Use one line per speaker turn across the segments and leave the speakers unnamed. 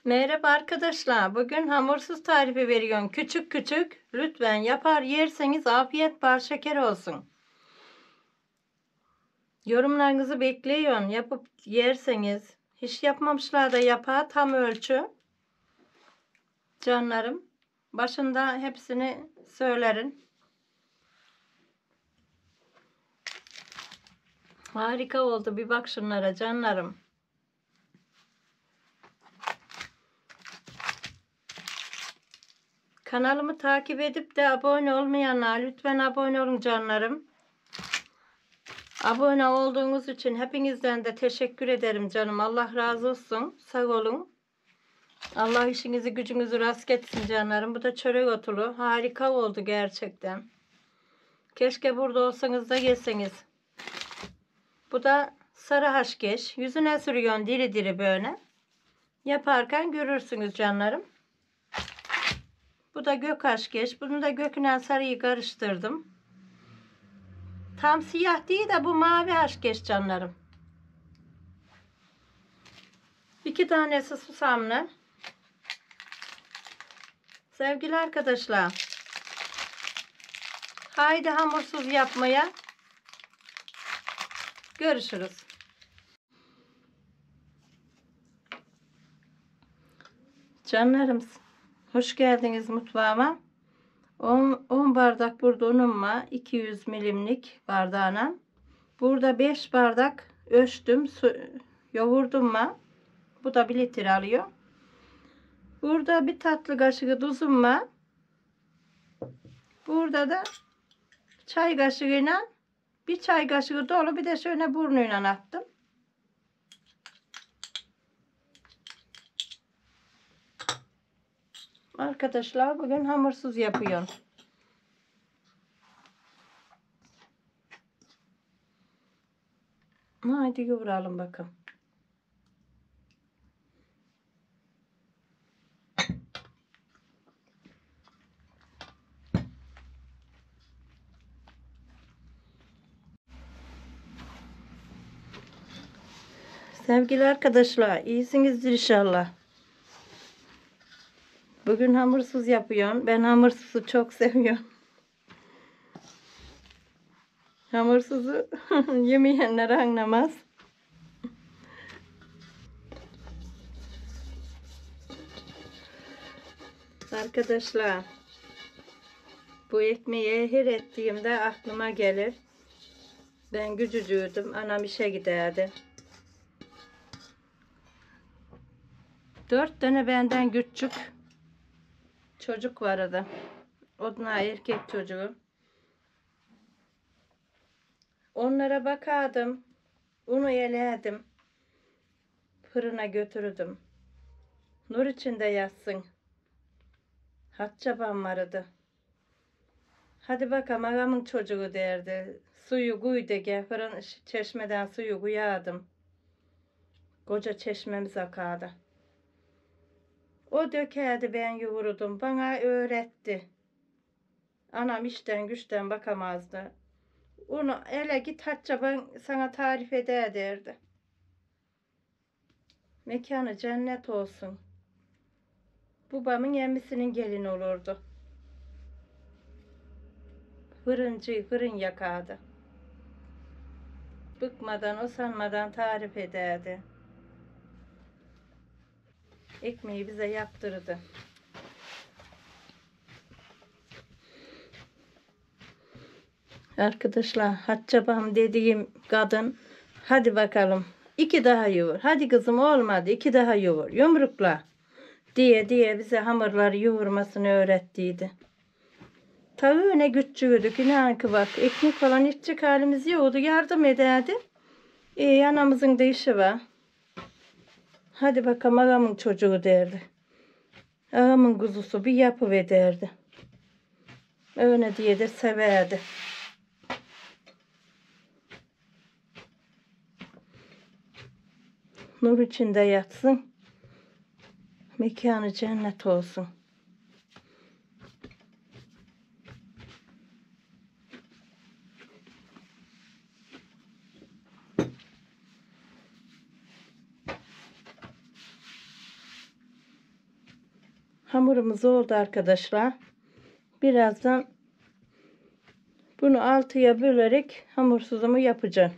Merhaba arkadaşlar. Bugün hamursuz tarifi veriyorum. Küçük küçük. Lütfen yapar yerseniz afiyet bal şeker olsun. Yorumlarınızı bekliyorum. Yapıp yerseniz. Hiç yapmamışlar da yapar. Tam ölçü. Canlarım. Başında hepsini söylerim. Harika oldu. Bir bak şunlara canlarım. Kanalımı takip edip de abone olmayanlar lütfen abone olun canlarım. Abone olduğunuz için hepinizden de teşekkür ederim canım. Allah razı olsun. Sağ olun. Allah işinizi gücünüzü rast getirsin canlarım. Bu da çörek otulu. Harika oldu gerçekten. Keşke burada olsanız da yeseniz. Bu da sarı haşkeş. Yüzüne sürüyorsun diri diri böyle. Yaparken görürsünüz canlarım. Bu da gök haşkeş. Bunu da göküne sarıyı karıştırdım. Tam siyah değil de bu mavi haşkeş canlarım. 2 tanesi susamlı. Sevgili arkadaşlar. Haydi hamursuz yapmaya. Görüşürüz. Canlarım, hoş geldiniz mutfağıma. 10 bardak burada unum var. 200 milimlik bardağına. Burada 5 bardak ölçtüm. Yoğurdum var. Bu da 1 litre alıyor. Burada bir tatlı kaşığı tuzum var. Burada da çay kaşığıyla bir çay kaşığı dolu, bir de şöyle burnuyla attım. Arkadaşlar bugün hamursuz yapıyorum. Haydi yoğuralım bakalım. Sevgili arkadaşlar, iyisinizdir inşallah. Bugün hamursuz yapıyorum. Ben hamursuzu çok seviyorum. Hamursuzu yemeyenler anlamaz. Arkadaşlar, bu ekmeği her ettiğimde aklıma gelir. Ben küçücüğüydüm. Anam işe giderdi. 4 tane benden küçük çocuk vardı. Onlar erkek çocuğu. Onlara bakardım. Unu elerdim. Fırına götürdüm. Nur içinde yatsın. Hatçabam vardı. Hadi bakalım ağamın çocuğu derdi. Suyu koy de gel, fırın çeşmeden suyu koyardım. Koca çeşmemiz akardı. O dökerdi, ben yoğurdum. Bana öğretti. Anam işten güçten bakamazdı. Onu ele git Hatice, ben sana tarif eder derdi. Mekanı cennet olsun. Babamın emmisinin gelini olurdu. Fırıncı, fırın yakardı. Bıkmadan, usanmadan tarif ederdi. Ekmeği bize yaptırdı. Arkadaşlar, Hatçabam dediğim kadın, hadi bakalım 2 daha yoğur. Hadi kızım, olmadı, 2 daha yoğur. Yumrukla diye bize hamurları yoğurmasını öğrettiydi. Tabii ne küçüğüydük, inan ki bak, ekmek falan içecek halimiz yoktu, yardım ederdi. Anamızın da işi var. Hadi bakalım ağamın çocuğu derdi. Ağamın kuzusu bir yapıvederdi. Öyle diye de severdi. Nur içinde yatsın. Mekanı cennet olsun. Hamurumuz oldu arkadaşlar. Birazdan bunu 6'ya bölerek hamursuzumu yapacağım.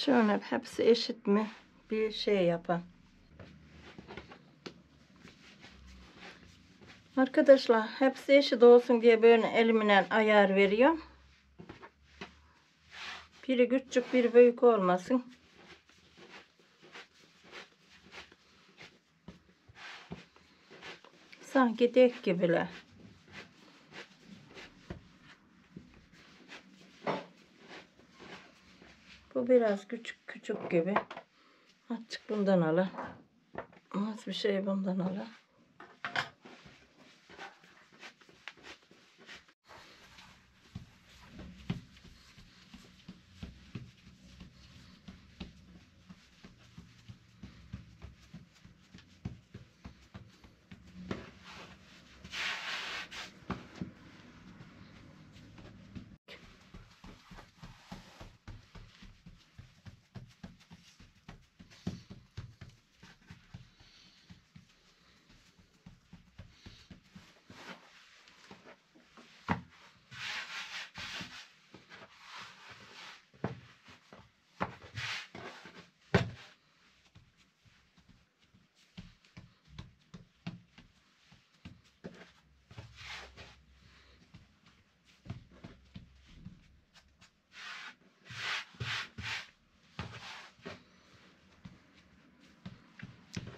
Şöyle hepsi eşit mi? Bir şey yapalım. Arkadaşlar hepsi eşit olsun diye böyle elimle ayar veriyorum. Biri küçük biri büyük olmasın. Sanki dek gibiler. Bu biraz küçük küçük gibi. Azıcık bundan ala. Az bir şey bundan ala.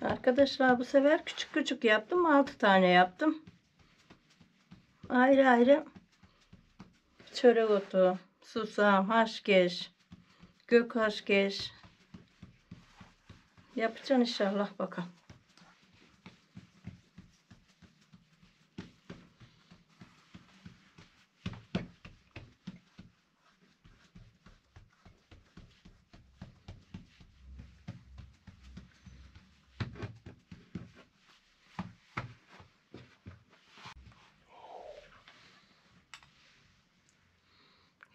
Arkadaşlar bu sefer küçük küçük yaptım. 6 tane yaptım. Ayrı ayrı çörek otu, susam, haşkeş, gök haşkeş yapacağım inşallah bakalım.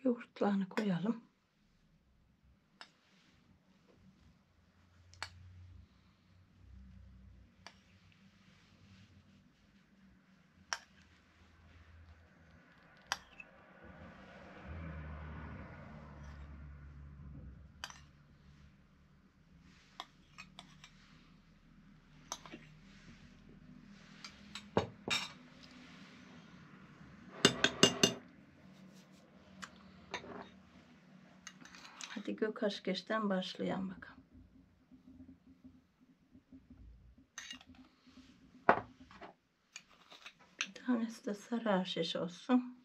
Yoğurtlarını koyalım. Hadi gök haşkeşten başlayalım bakalım. Bir tanesi de sarı haşhaş olsun.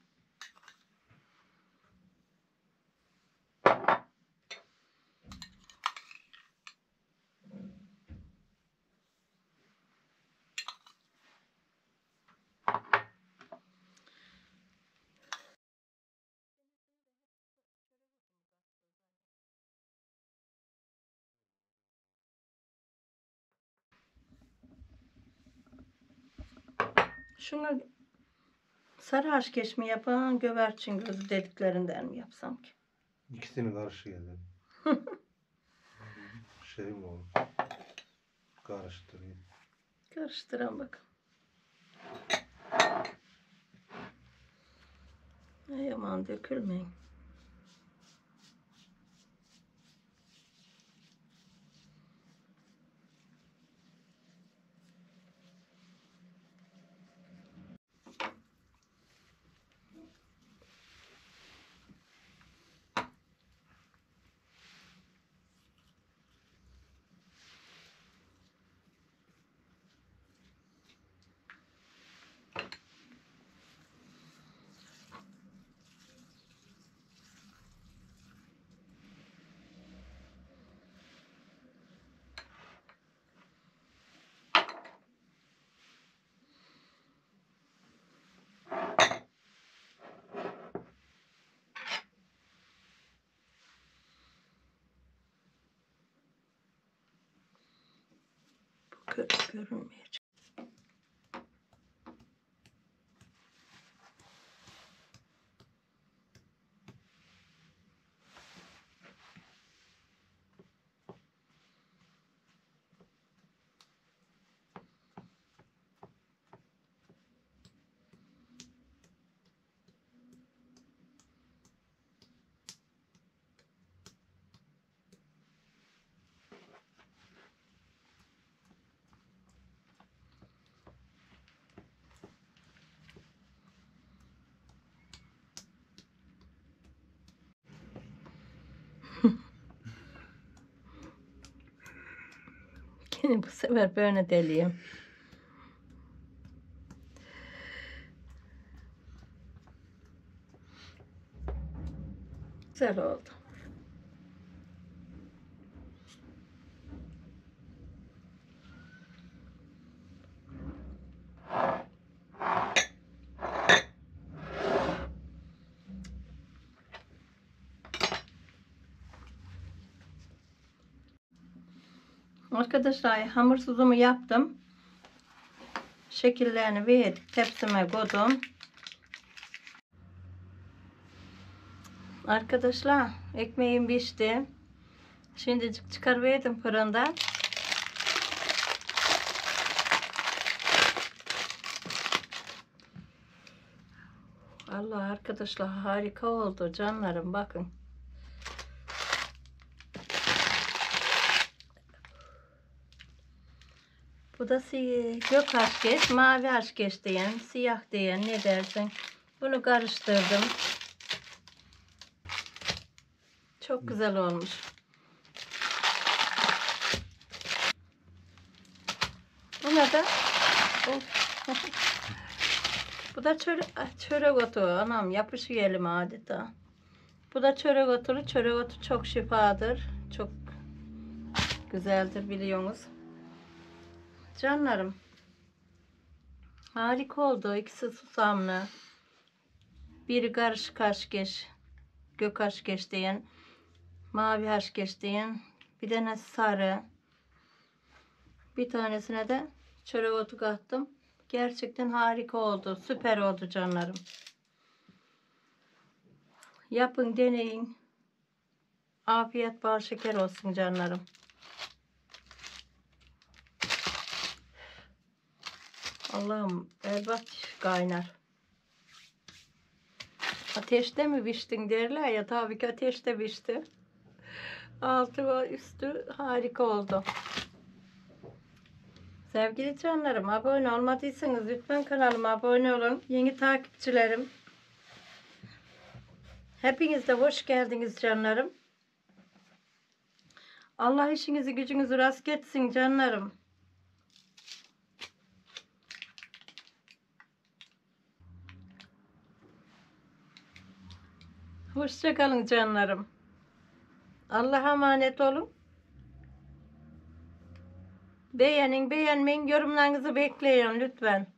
Şunu sarı haşkeş mi yapan, göberçin gözü dediklerinden mi yapsam ki?
İkisini karşı geldi. Şey mi oldu? Karıştırayım.
Karıştıran bakalım. Ay aman dökülmeyin. Görünmeyecek. Yine bu sefer böyle deliyim. Güzel oldu. Arkadaşlar hamursuzumu yaptım. Şekillerini verdim. Tepsime koydum. Arkadaşlar ekmeğim pişti. Şimdi çıkarıverdim fırından. Allah arkadaşlar harika oldu canlarım, bakın. Bu da gök aşkeş, mavi aşkeş diyen, siyah diyen, ne dersin? Bunu karıştırdım. Çok güzel olmuş. Buna da bu da çörek otu. Anam yapışıyor elime adeta. Bu da çörek otu. Çörek otu çok şifadır. Çok güzeldir biliyorsunuz. Canlarım. Harika oldu. İkisi susamlı. Biri karışık haşkeş. Gök haşkeş diyen. Mavi haşkeş diyen. Bir tane sarı. Bir tanesine de çörek otu kattım. Gerçekten harika oldu. Süper oldu canlarım. Yapın, deneyin. Afiyet bal şeker olsun canlarım. Allah'ım berbat kaynar. Ateşte mi piştin derler ya, tabii ki ateşte pişti. Altı ve üstü harika oldu. Sevgili canlarım, abone olmadıysanız lütfen kanalıma abone olun. Yeni takipçilerim. Hepiniz de hoş geldiniz canlarım. Allah işinizi gücünüzü rast etsin canlarım. Hoşça kalın canlarım. Allah'a emanet olun. Beğenin, beğenmeyin, yorumlarınızı bekleyin lütfen.